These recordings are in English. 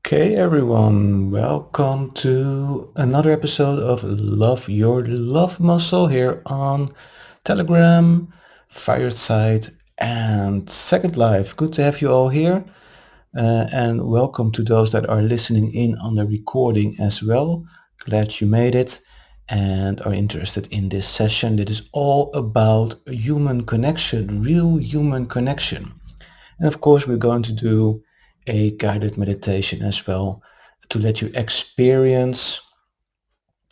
Okay, everyone, welcome to another episode of Love Your Love Muscle here on Telegram, Fireside, and Second Life. Good to have you all here, and welcome to those that are listening in on the recording as well. Glad you made it and are interested in this session that is all about human connection, real human connection. And of course, we're going to do a guided meditation as well to let you experience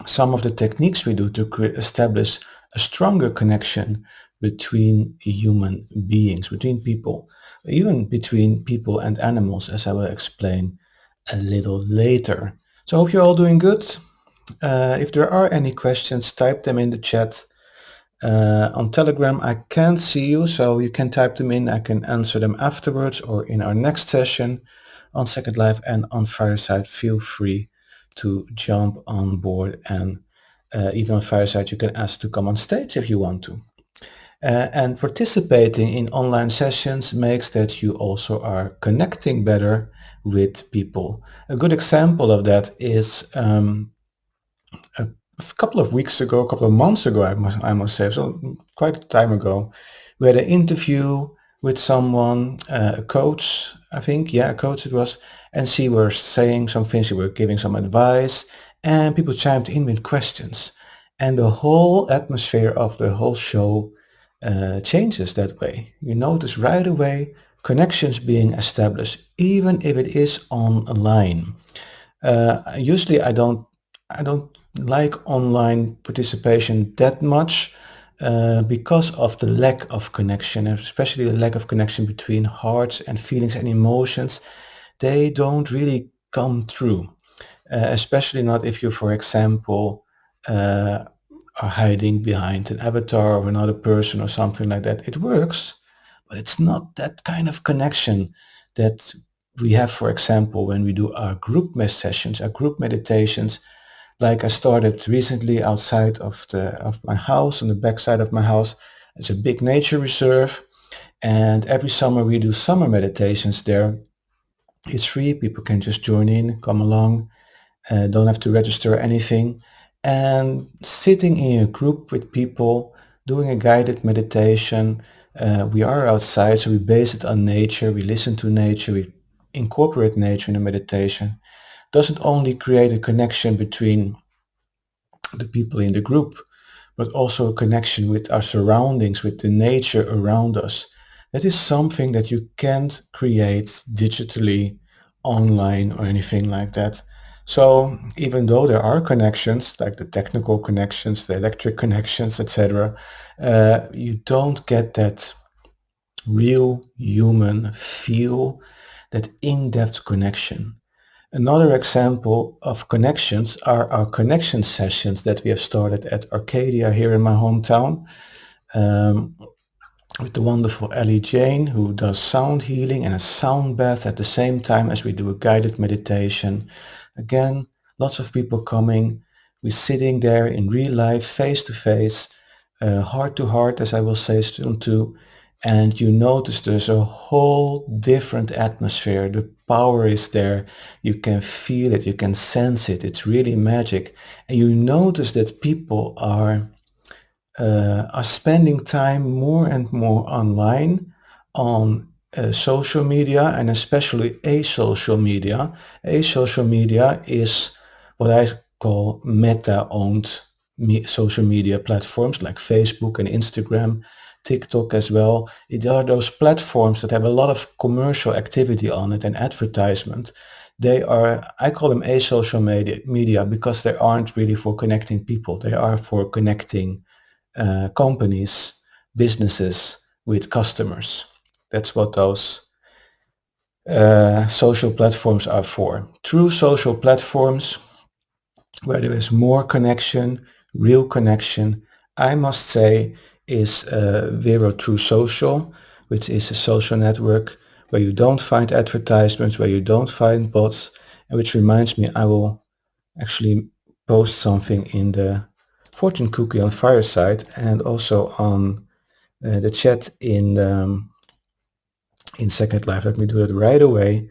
some of the techniques we do to establish a stronger connection between human beings, between people, even between people and animals, as I will explain a little later. So I hope you're all doing good. If there are any questions, type them in the chat. On Telegram, I can't see you, so you can type them in. I can answer them afterwards or in our next session on Second Life and on Fireside. Feel free to jump on board, and even on Fireside, you can ask to come on stage if you want to. And participating in online sessions makes that you also are connecting better with people. A good example of that is a couple of weeks ago, a couple of months ago, I must say, so quite a time ago, we had an interview with someone, a coach, I think, yeah, a coach it was, and she was saying some things, she were giving some advice, and people chimed in with questions. And the whole atmosphere of the whole show changes that way. You notice right away connections being established, even if it is online. Usually I don't like online participation that much because of the lack of connection, especially the lack of connection between hearts and feelings and emotions. They don't really come through, especially not if you, for example, uh, are hiding behind an avatar of another person or something like that. It works, but it's not that kind of connection that we have, for example, when we do our group sessions, our group meditations. Like I started recently outside of my house, on the backside of my house. It's a big nature reserve, and every summer we do summer meditations there. It's free. People can just join in, come along, don't have to register anything. And sitting in a group with people, doing a guided meditation. We are outside, so we base it on nature. We listen to nature. We incorporate nature in the meditation. Doesn't only create a connection between the people in the group, but also a connection with our surroundings, with the nature around us. That is something that you can't create digitally, online, or anything like that. So even though there are connections, like the technical connections, the electric connections, etc., you don't get that real human feel, that in-depth connection. Another example of connections are our connection sessions that we have started at Arcadia here in my hometown, um, with the wonderful Ellie Jane, who does sound healing and a sound bath at the same time as we do a guided meditation. Again, lots of people coming. We're sitting there in real life, face to face, heart to heart, as I will say soon too. And you notice there's a whole different atmosphere. The power is there. You can feel it. You can sense it. It's really magic. And you notice that people are spending time more and more online on social media, and especially asocial media. Asocial media is what I call meta-owned social media platforms like Facebook and Instagram, TikTok as well. It are those platforms that have a lot of commercial activity on it and advertisement. They are, I call them asocial media because they aren't really for connecting people. They are for connecting companies, businesses with customers. That's what those social platforms are for. True social platforms where there is more connection, real connection, I must say, is Vero True Social, which is a social network where you don't find advertisements, where you don't find bots, and which reminds me, I will actually post something in the fortune cookie on Fireside and also on the chat in Second Life. Let me do it right away.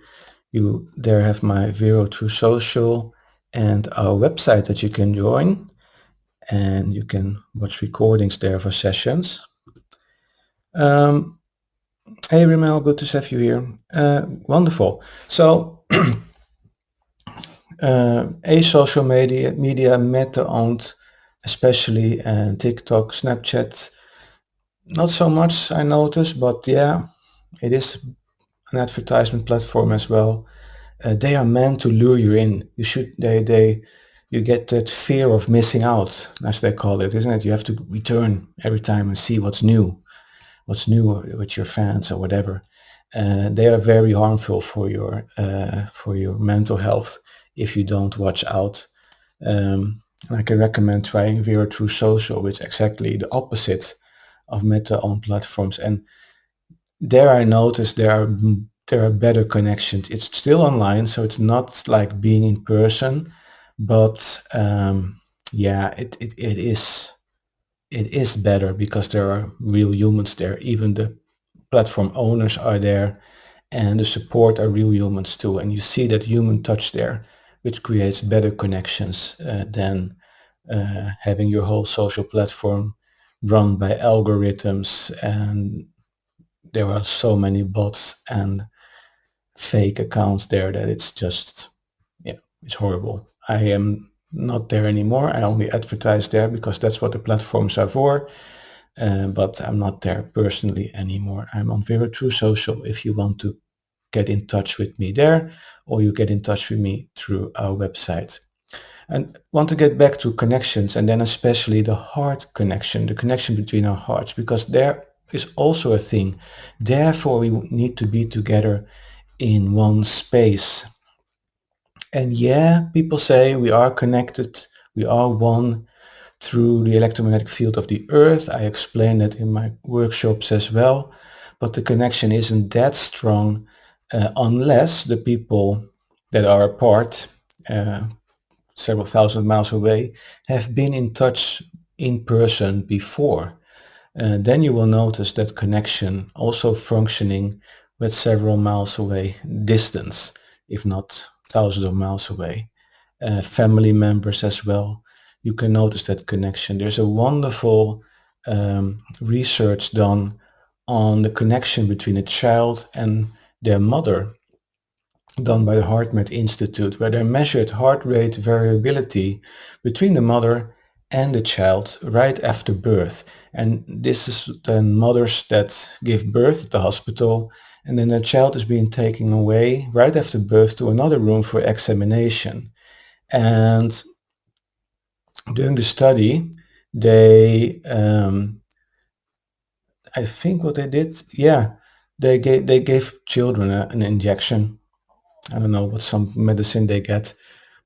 You there have my Vero True Social and our website that you can join, and you can watch recordings there for sessions. Um, hey Rimmel, good to have you here. Wonderful. So a social media Meta owned, especially TikTok, Snapchat. Not so much I notice, but yeah, it is an advertisement platform as well. They are meant to lure you in. You get that fear of missing out, as they call it, isn't it? You have to return every time and see what's new with your fans or whatever. They are very harmful for your mental health if you don't watch out. And I can recommend trying Vero True Social, which is exactly the opposite of Meta-owned platforms. And there I noticed there are better connections. It's still online, so it's not like being in person, but yeah, it is better because there are real humans there. Even the platform owners are there, and the support are real humans too. And you see that human touch there, which creates better connections than having your whole social platform run by algorithms, and there are so many bots and fake accounts there that it's just, yeah, it's horrible. I am not there anymore. I only advertise there because that's what the platforms are for. But I'm not there personally anymore. I'm on Vero True Social if you want to get in touch with me there, or you get in touch with me through our website. And want to get back to connections, and then especially the heart connection, the connection between our hearts, because there is also a thing. Therefore, we need to be together in one space. And yeah, people say we are connected, we are one through the electromagnetic field of the earth. I explain that in my workshops as well, but the connection isn't that strong unless the people that are apart, several thousand miles away, have been in touch in person before. Then you will notice that connection also functioning with several miles away distance, if not thousands of miles away. Family members as well. You can notice that connection. There's a wonderful research done on the connection between a child and their mother, done by the HeartMath Institute, where they measured heart rate variability between the mother and the child right after birth. And this is then mothers that give birth at the hospital, and then the child is being taken away right after birth to another room for examination. And during the study, they, I think what they did, yeah, they gave children an injection. I don't know what some medicine they get,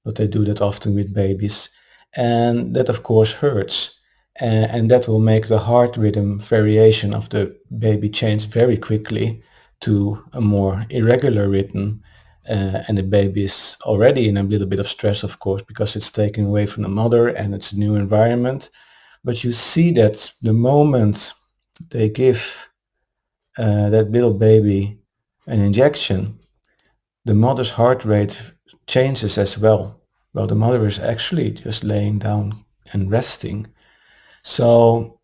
but they do that often with babies. And that of course hurts. And that will make the heart rhythm variation of the baby change very quickly to a more irregular rhythm. And the baby is already in a little bit of stress, of course, because it's taken away from the mother and it's a new environment. But you see that the moment they give that little baby an injection, the mother's heart rate changes as well. Well, the mother is actually just laying down and resting. So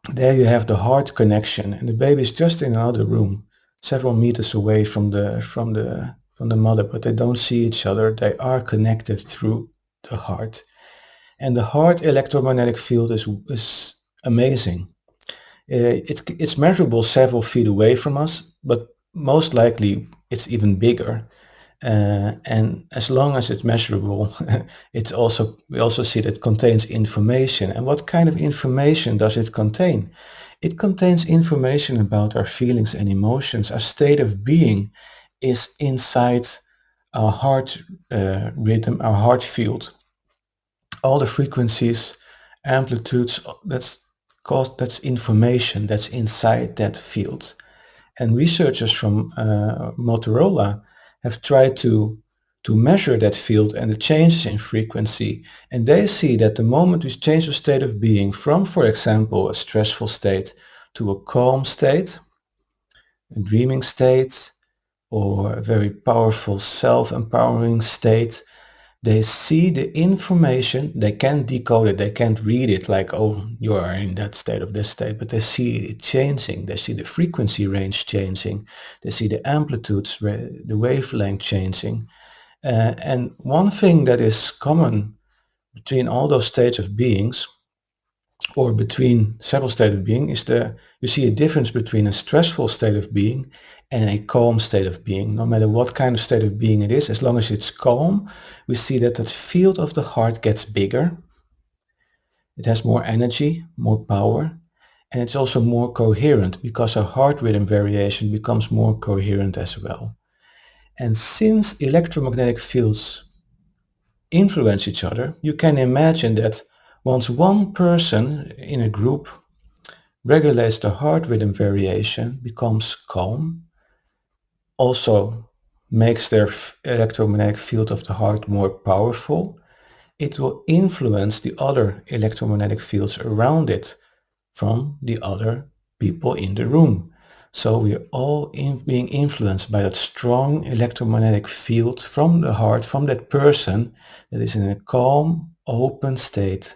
there you have the heart connection, and the baby is just in another room, several meters away from the mother, but they don't see each other. They are connected through the heart. And the heart electromagnetic field is amazing. It's measurable several feet away from us, but most likely it's even bigger. And as long as it's measurable, we also see that it contains information. And what kind of information does it contain? It contains information about our feelings and emotions. Our state of being is inside our heart rhythm, our heart field. All the frequencies, amplitudes, that's information that's inside that field. And researchers from Motorola have tried to measure that field and the changes in frequency. And they see that the moment we change the state of being from, for example, a stressful state to a calm state, a dreaming state, or a very powerful self-empowering state, they see the information, they can't decode it, they can't read it like, oh, you are in that state of this state, but they see it changing, they see the frequency range changing, they see the amplitudes, the wavelength changing. And one thing that is common between all those states of beings, or between several states of being, is you see a difference between a stressful state of being and a calm state of being. No matter what kind of state of being it is, as long as it's calm, we see that that field of the heart gets bigger. It has more energy, more power, and it's also more coherent because our heart rhythm variation becomes more coherent as well. And since electromagnetic fields influence each other, you can imagine that once one person in a group regulates the heart rhythm variation, becomes calm, also makes their electromagnetic field of the heart more powerful, it will influence the other electromagnetic fields around it from the other people in the room. So we're all being influenced by that strong electromagnetic field from the heart, from that person that is in a calm, open state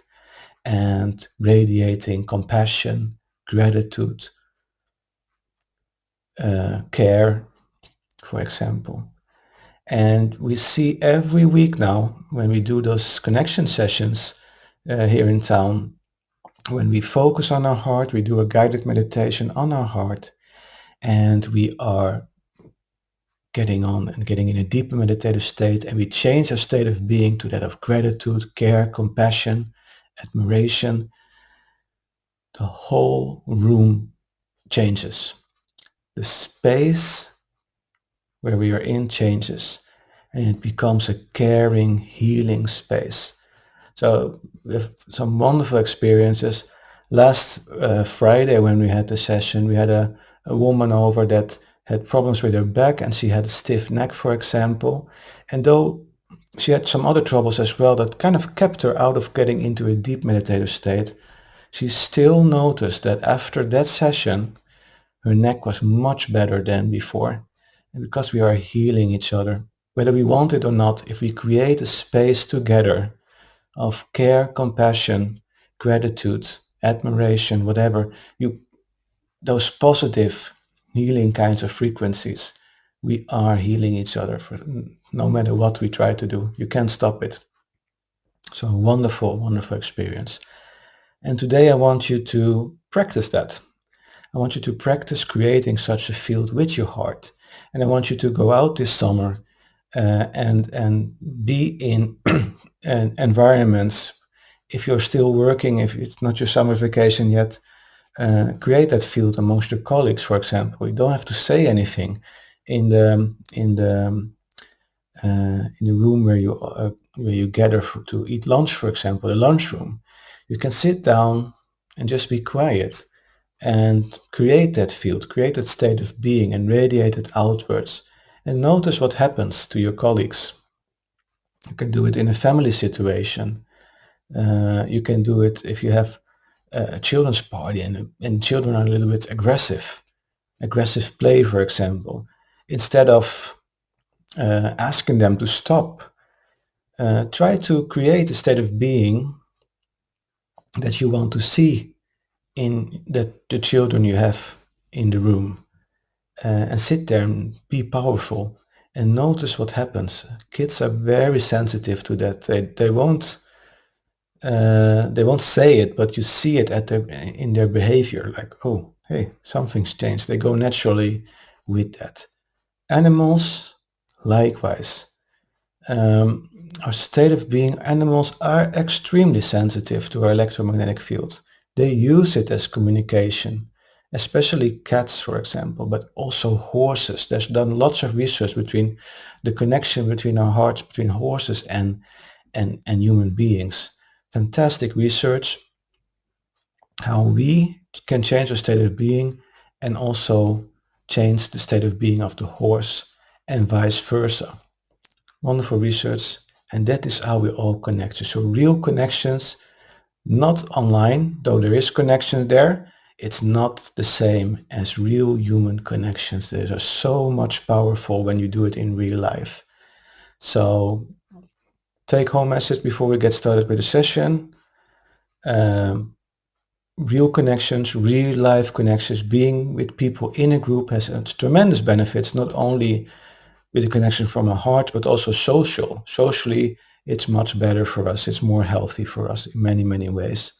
and radiating compassion, gratitude, care, for example. And we see every week now when we do those connection sessions here in town, when we focus on our heart, we do a guided meditation on our heart, and we are getting on and getting in a deeper meditative state, and we change our state of being to that of gratitude, care, compassion, admiration. The whole room changes. The space where we are in changes, and it becomes a caring, healing space. So we have some wonderful experiences. Last Friday when we had the session, we had a woman over that had problems with her back, and she had a stiff neck, for example. And though she had some other troubles as well that kind of kept her out of getting into a deep meditative state, she still noticed that after that session, her neck was much better than before. And because we are healing each other, whether we want it or not, if we create a space together of care, compassion, gratitude, admiration, whatever, those positive healing kinds of frequencies, we are healing each other for no matter what we try to do. You can't stop it. So wonderful, wonderful experience. And today I want you to practice that. I want you to practice creating such a field with your heart. And I want you to go out this summer and be in environments. If you're still working, if it's not your summer vacation yet, create that field amongst your colleagues, for example. You don't have to say anything in the room where you gather to eat lunch, for example, the lunchroom. You can sit down and just be quiet and create that field, create that state of being and radiate it outwards. And notice what happens to your colleagues. You can do it in a family situation. You can do it if you have a children's party and children are a little bit aggressive play, for example. Instead of asking them to stop, try to create a state of being that you want to see in the children you have in the room, and sit there and be powerful and notice what happens. Kids are very sensitive to that. They won't say it, but you see it in their behavior, like, oh, hey, something's changed. They go naturally with that. Animals, likewise. Our state of being, animals are extremely sensitive to our electromagnetic field. They use it as communication, especially cats, for example, but also horses. There's done lots of research between the connection between our hearts, between horses and human beings. Fantastic research, how we can change our state of being and also change the state of being of the horse and vice versa. Wonderful research, and that is how we all connect. So real connections, not online, though there is connection there. it's not the same as real human connections. They are so much powerful when you do it in real life. So take home message before we get started with the session. Real connections, real life connections, being with people in a group has tremendous benefits, not only with a connection from our heart, but also social. Socially, it's much better for us. It's more healthy for us in many, many ways.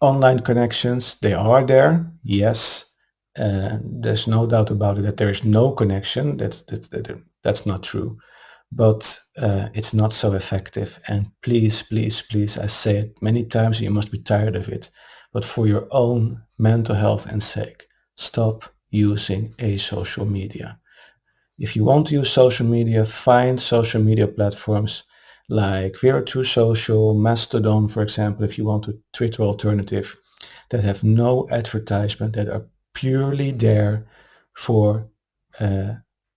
Online connections, they are there, yes. There's no doubt about it that there is no connection. That's not true. But it's not so effective. And please, please, please, I say it many times, you must be tired of it. But for your own mental health and sake, stop using social media. If you want to use social media, find social media platforms like Vera2 Social, Mastodon, for example, if you want a Twitter alternative, that have no advertisement, that are purely there for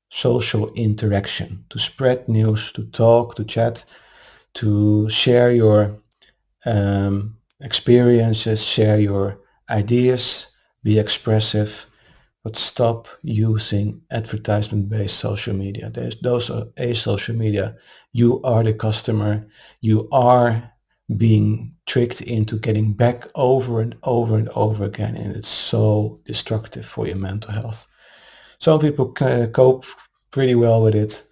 social interaction, to spread news, to talk, to chat, to share your experiences, share your ideas, be expressive, but stop using advertisement-based social media. Those are social media. You are the customer. You are being tricked into getting back over and over and over again, and it's so destructive for your mental health. Some people cope pretty well with it,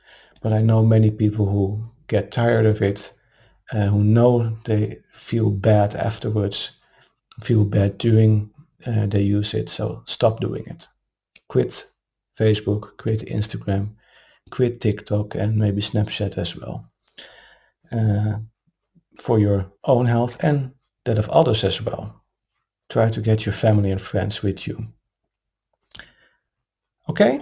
but I know many people who get tired of it, who know they feel bad afterwards, feel bad during they use it. So stop doing it. Quit Facebook, quit Instagram, quit TikTok, and maybe Snapchat as well, for your own health and that of others as well. Try to get your family and friends with you. Okay,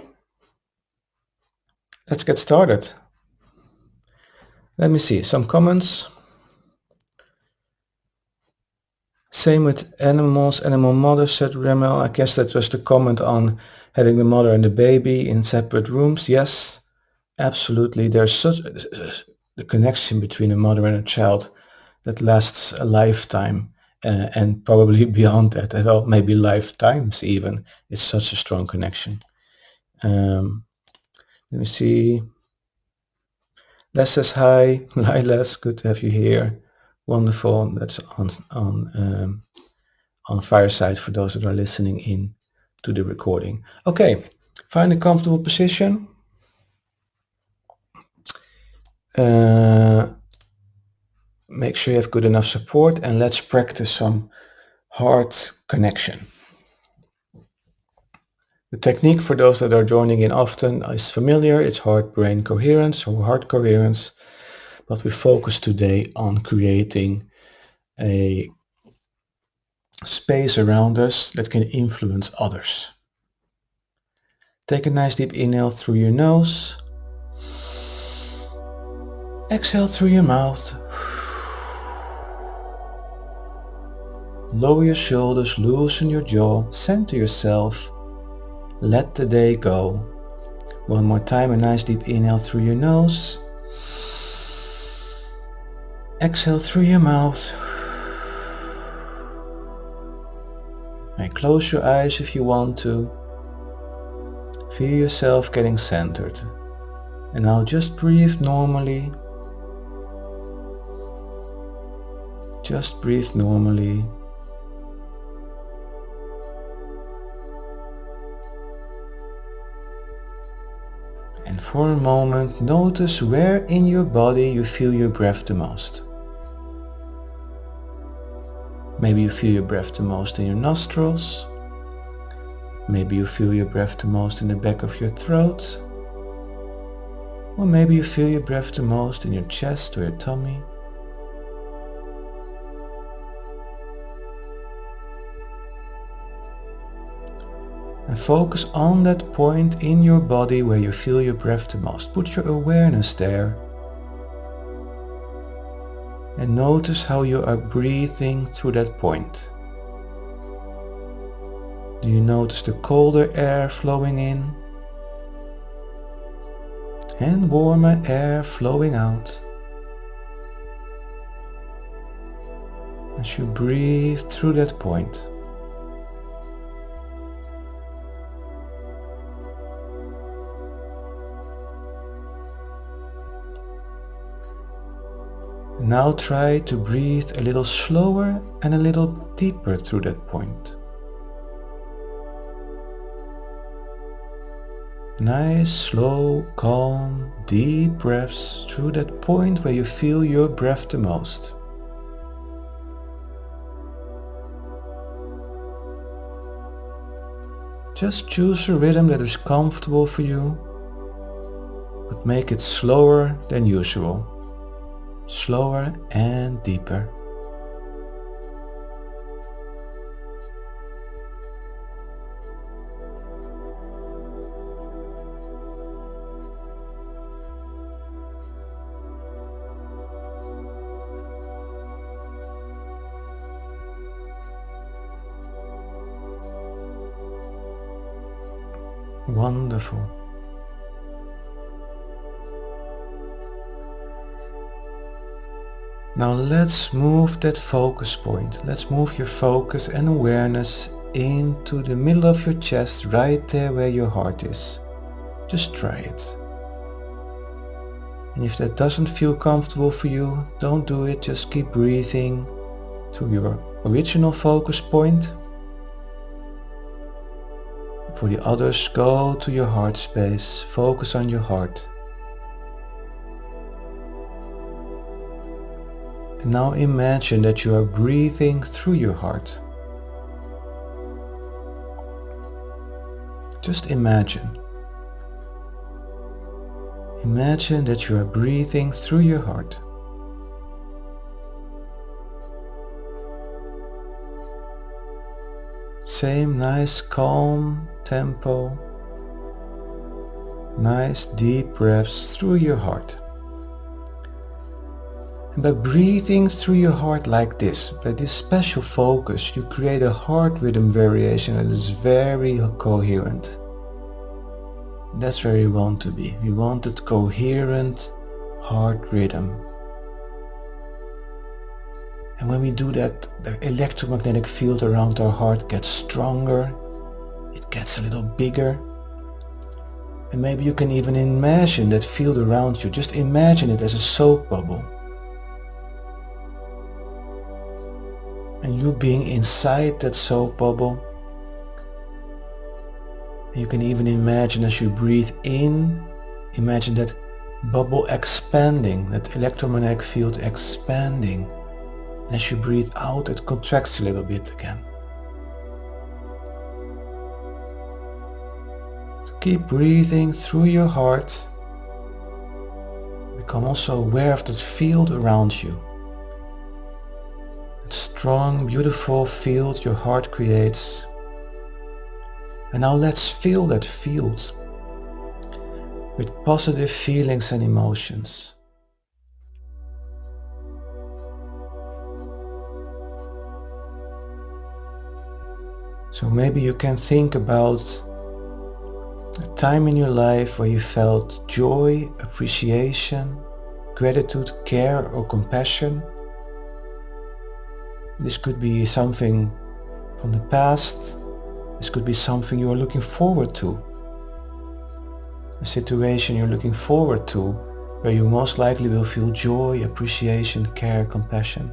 let's get started. Let me see some comments. Same with animals, animal mothers, said Remel. I guess that was the comment on having the mother and the baby in separate rooms. Yes, absolutely. There's such the connection between a mother and a child that lasts a lifetime, and probably beyond that, well, maybe lifetimes even. It's such a strong connection. Let me see. Les says hi. Hi Les, good to have you here. Wonderful. That's on Fireside for those that are listening in to the recording. Okay, find a comfortable position. Make sure you have good enough support, and let's practice some heart connection. The technique, for those that are joining in often, is familiar. It's heart-brain coherence or heart coherence, but we focus today on creating a space around us that can influence others. Take a nice deep inhale through your nose. Exhale through your mouth. Lower your shoulders, loosen your jaw, center yourself. Let the day go. One more time, a nice deep inhale through your nose. Exhale through your mouth. And close your eyes if you want to. Feel yourself getting centered. And now just breathe normally. Just breathe normally. And for a moment, notice where in your body you feel your breath the most. Maybe you feel your breath the most in your nostrils. Maybe you feel your breath the most in the back of your throat. Or maybe you feel your breath the most in your chest or your tummy. And focus on that point in your body where you feel your breath the most. Put your awareness there. And notice how you are breathing through that point. Do you notice the colder air flowing in? And warmer air flowing out? as you breathe through that point. Now try to breathe a little slower and a little deeper through that point. Nice, slow, calm, deep breaths through that point where you feel your breath the most. Just choose a rhythm that is comfortable for you, but make it slower than usual. Slower and deeper. Wonderful. Now let's move that focus point. Let's move your focus and awareness into the middle of your chest, right there where your heart is. Just try it. And if that doesn't feel comfortable for you, don't do it. Just keep breathing to your original focus point. For the others, go to your heart space. Focus on your heart. And now imagine that you are breathing through your heart. Just imagine. Imagine that you are breathing through your heart. Same nice calm tempo. Nice deep breaths through your heart. And by breathing through your heart like this, by this special focus, you create a heart rhythm variation that is very coherent. That's where we want to be. We want a coherent heart rhythm. And when we do that, the electromagnetic field around our heart gets stronger. It gets a little bigger. And maybe you can even imagine that field around you. Just imagine it as a soap bubble. And you being inside that soap bubble. You can even imagine as you breathe in, imagine that bubble expanding, that electromagnetic field expanding. And as you breathe out, it contracts a little bit again. So keep breathing through your heart. Become also aware of that field around you. That strong, beautiful field your heart creates. And now let's fill that field with positive feelings and emotions. So maybe you can think about a time in your life where you felt joy, appreciation, gratitude, care or compassion. This could be something from the past. This could be something you are looking forward to. A situation you're looking forward to where you most likely will feel joy, appreciation, care, compassion.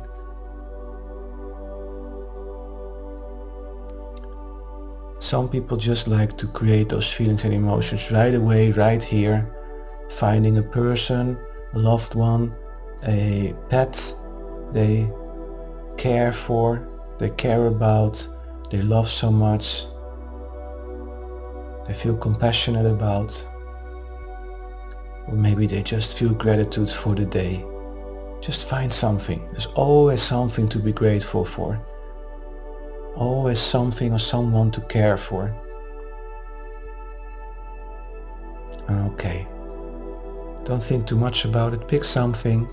Some people just like to create those feelings and emotions right away, right here. Finding a person, a loved one, a pet they care for, they care about, they love so much. They feel compassionate about, or maybe they just feel gratitude for the day. Just find something. There's always something to be grateful for. Always something or someone to care for. Okay. Don't think too much about it. Pick something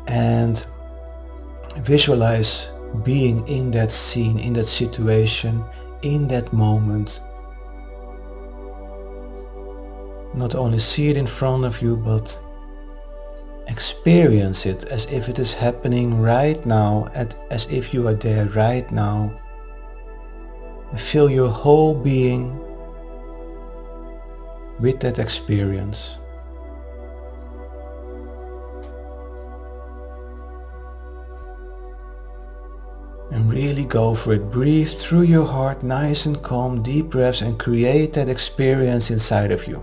and visualize being in that scene, in that situation, in that moment. Not only see it in front of you, but Experience it as if it is happening right now, as if you are there right now. And fill your whole being with that experience. And really go for it. Breathe through your heart, nice and calm, deep breaths, and create that experience inside of you.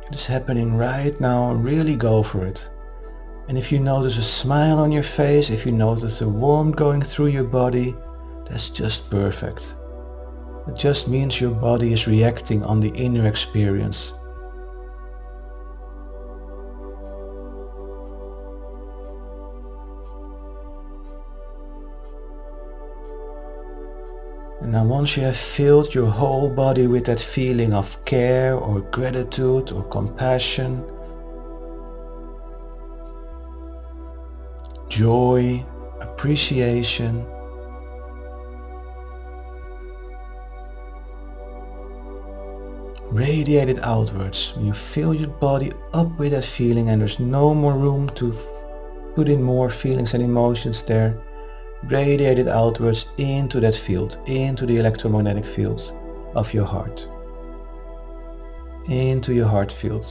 It is happening right now. Really go for it. And if you notice a smile on your face, if you notice the warmth going through your body, that's just perfect. It just means your body is reacting on the inner experience. And now once you have filled your whole body with that feeling of care or gratitude or compassion, joy, appreciation, radiate it outwards. You fill your body up with that feeling and there's no more room to put in more feelings and emotions there. Radiate it outwards into that field, into the electromagnetic fields of your heart. Into your heart field.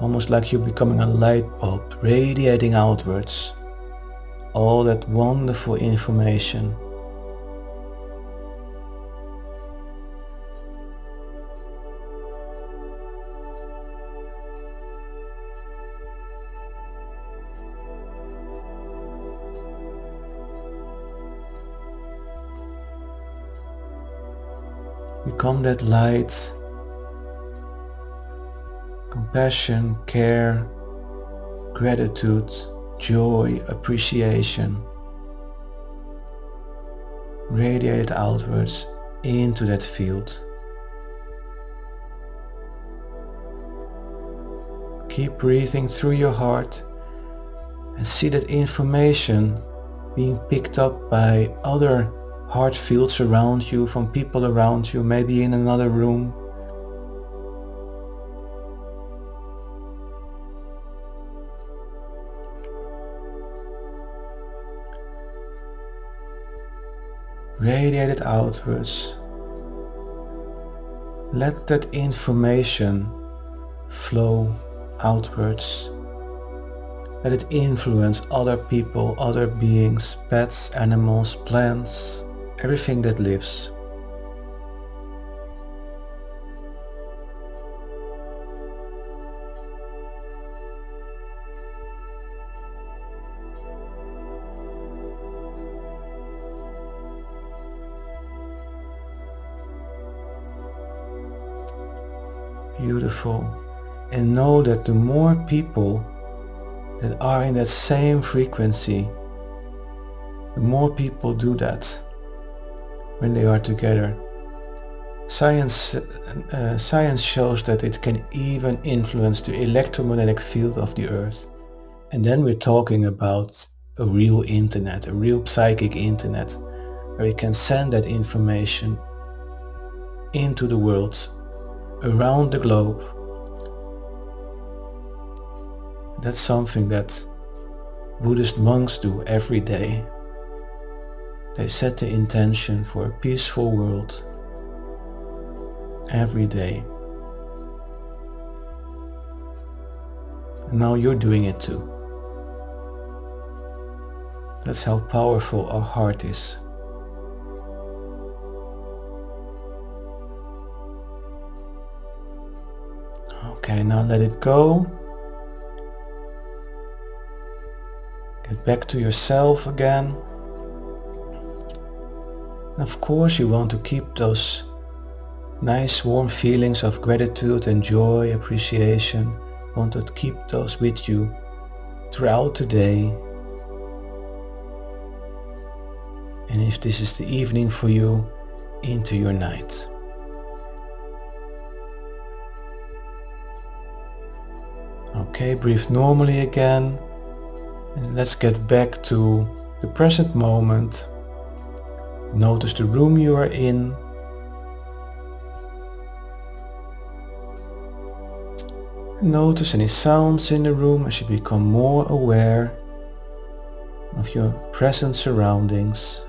Almost like you're becoming a light bulb, radiating outwards all that wonderful information. Become that light, compassion, care, gratitude, joy, appreciation. Radiate outwards into that field. Keep breathing through your heart and see that information being picked up by other heart fields around you, from people around you, maybe in another room. Radiate it outwards. Let that information flow outwards. Let it influence other people, other beings, pets, animals, plants, everything that lives. Beautiful. And know that the more people that are in that same frequency, the more people do that when they are together. Science shows that it can even influence the electromagnetic field of the earth. And then we're talking about a real internet, a real psychic internet, where we can send that information into the world, around the globe. That's something that Buddhist monks do every day. They set the intention for a peaceful world every day. And now you're doing it too. That's how powerful our heart is. Okay, now let it go. Get back to yourself again. Of course, you want to keep those nice warm feelings of gratitude and joy, appreciation. You want to keep those with you throughout the day. And if this is the evening for you, into your night. Okay, breathe normally again. And let's get back to the present moment. Notice the room you are in. Notice any sounds in the room as you become more aware of your present surroundings.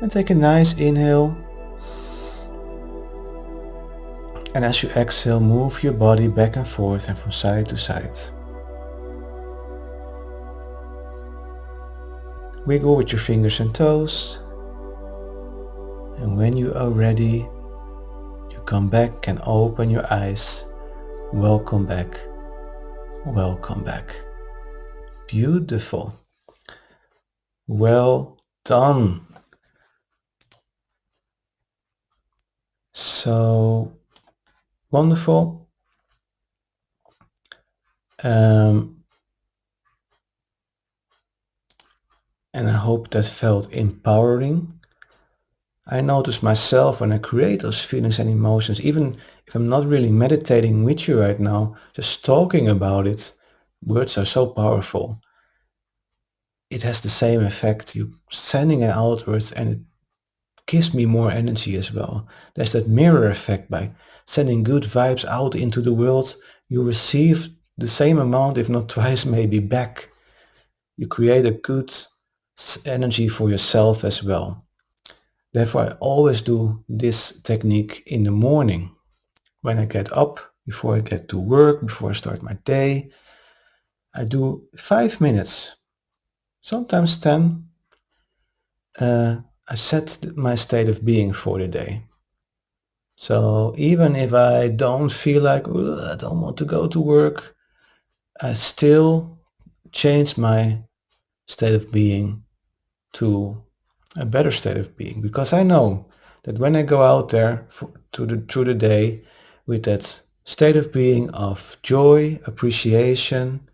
And take a nice inhale. And as you exhale, move your body back and forth and from side to side. Wiggle with your fingers and toes. And when you are ready, you come back and open your eyes. Welcome back. Welcome back. Beautiful. Well done. So wonderful. And I hope that felt empowering. I notice myself when I create those feelings and emotions, even if I'm not really meditating with you right now, just talking about it, words are so powerful. It has the same effect. You sending it outwards and it gives me more energy as well. There's that mirror effect. By sending good vibes out into the world, you receive the same amount, if not twice maybe, back. You create a good energy for yourself as well. Therefore, I always do this technique in the morning. When I get up, before I get to work, before I start my day, I do 5 minutes, sometimes 10. I set my state of being for the day. So even if I don't feel like, I don't want to go to work, I still change my state of being to a better state of being, because I know that when I go out there through the day with that state of being of joy, appreciation,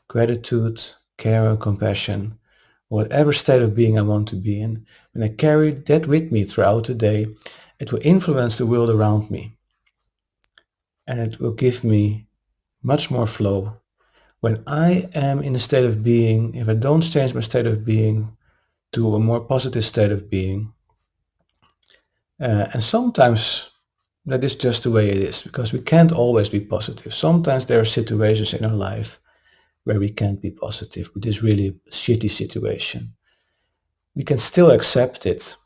gratitude, care and compassion, whatever state of being I want to be in, when I carry that with me throughout the day, it will influence the world around me. And it will give me much more flow. When I am in a state of being, if I don't change my state of being to a more positive state of being, and sometimes that is just the way it is, because we can't always be positive. Sometimes there are situations in our life where we can't be positive, with this really shitty situation. We can still accept it,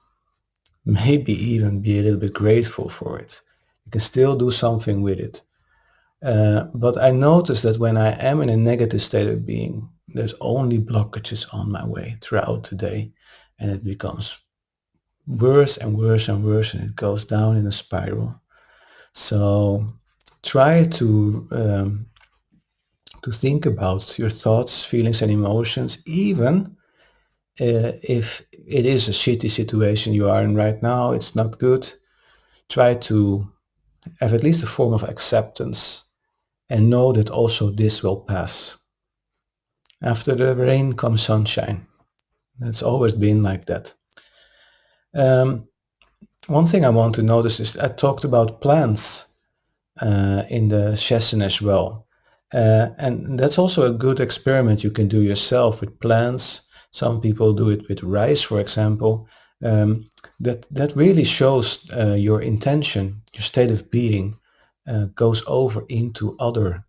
maybe even be a little bit grateful for it. You can still do something with it. But I notice that when I am in a negative state of being, there's only blockages on my way throughout the day, and it becomes worse and worse and worse, and it goes down in a spiral. So try to think about your thoughts, feelings, and emotions, even if it is a shitty situation you are in right now. It's not good. Try to have at least a form of acceptance and know that also this will pass. After the rain comes sunshine. It's always been like that. One thing I want to notice is I talked about plants in the session as well. And that's also a good experiment you can do yourself with plants. Some people do it with rice, for example. That really shows your intention, your state of being goes over into other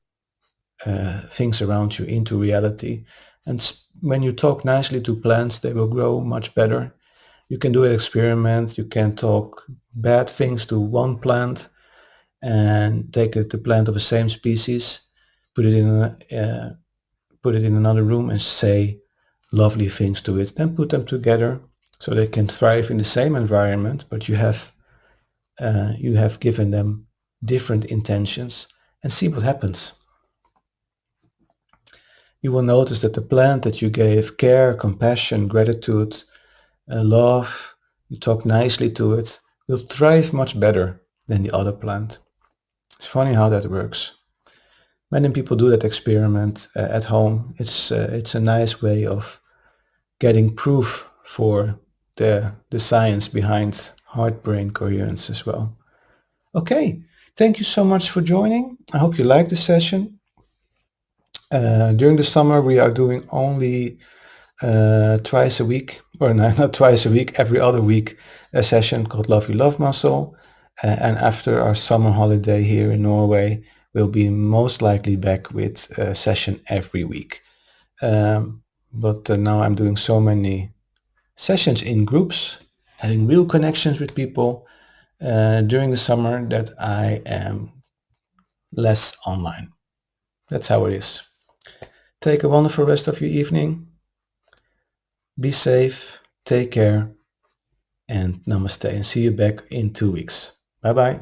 things around you, into reality. And when you talk nicely to plants, they will grow much better. You can do an experiment. You can talk bad things to one plant and take the plant of the same species, put it in another room and say lovely things to it. Then put them together so they can thrive in the same environment, but you have given them different intentions, and see what happens. You will notice that the plant that you gave care, compassion, gratitude, love, you talk nicely to it, will thrive much better than the other plant. It's funny how that works. Many people do that experiment at home. It's a nice way of getting proof for the science behind heart-brain coherence as well. Okay, thank you so much for joining. I hope you liked the session. During the summer, we are doing only twice a week, or no, not twice a week, every other week, a session called Love Your Love Muscle. And after our summer holiday here in Norway, will be most likely back with a session every week. But now I'm doing so many sessions in groups, having real connections with people during the summer that I am less online. That's how it is. Take a wonderful rest of your evening. Be safe. Take care. And namaste. And see you back in 2 weeks. Bye bye.